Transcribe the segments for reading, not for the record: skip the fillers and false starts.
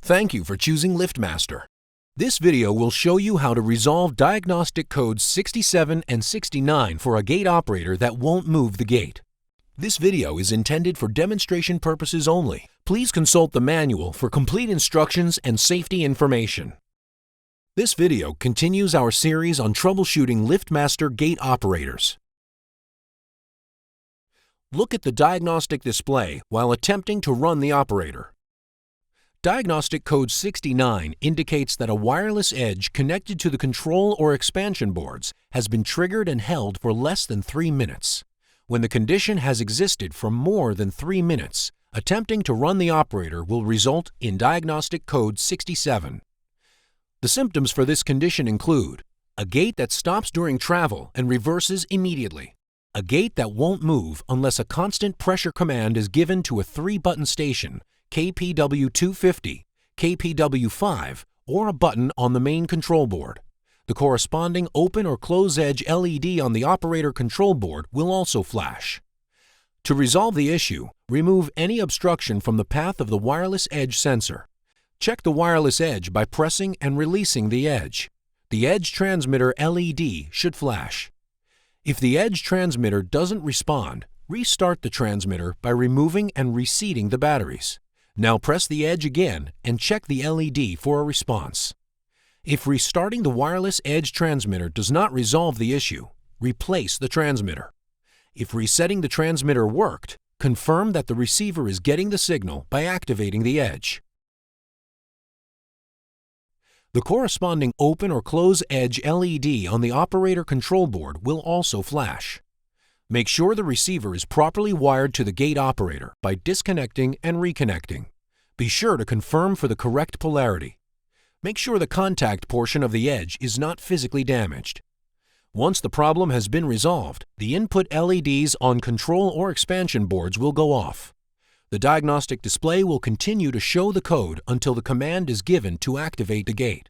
Thank you for choosing LiftMaster. This video will show you how to resolve diagnostic codes 67 and 69 for a gate operator that won't move the gate. This video is intended for demonstration purposes only. Please consult the manual for complete instructions and safety information. This video continues our series on troubleshooting LiftMaster gate operators. Look at the diagnostic display while attempting to run the operator. Diagnostic code 69 indicates that a wireless edge connected to the control or expansion boards has been triggered and held for less than 3 minutes. When the condition has existed for more than 3 minutes, attempting to run the operator will result in diagnostic code 67. The symptoms for this condition include a gate that stops during travel and reverses immediately, a gate that won't move unless a constant pressure command is given to a 3-button station, KPW 250, KPW 5, or a button on the main control board. The corresponding open or close edge LED on the operator control board will also flash. To resolve the issue, remove any obstruction from the path of the wireless edge sensor. Check the wireless edge by pressing and releasing the edge. The edge transmitter LED should flash. If the edge transmitter doesn't respond, restart the transmitter by removing and reseating the batteries. Now press the edge again and check the LED for a response. If restarting the wireless edge transmitter does not resolve the issue, replace the transmitter. If resetting the transmitter worked, confirm that the receiver is getting the signal by activating the edge. The corresponding open or close edge LED on the operator control board will also flash. Make sure the receiver is properly wired to the gate operator by disconnecting and reconnecting. Be sure to confirm for the correct polarity. Make sure the contact portion of the edge is not physically damaged. Once the problem has been resolved, the input LEDs on control or expansion boards will go off. The diagnostic display will continue to show the code until the command is given to activate the gate.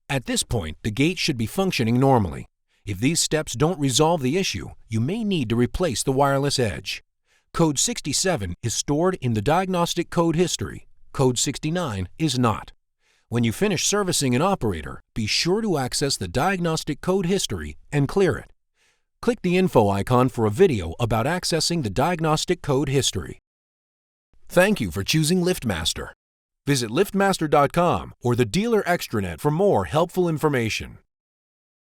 At this point, the gate should be functioning normally. If these steps don't resolve the issue, you may need to replace the wireless edge. Code 67 is stored in the diagnostic code history. Code 69 is not. When you finish servicing an operator, be sure to access the diagnostic code history and clear it. Click the info icon for a video about accessing the diagnostic code history. Thank you for choosing LiftMaster. Visit liftmaster.com or the dealer extranet for more helpful information.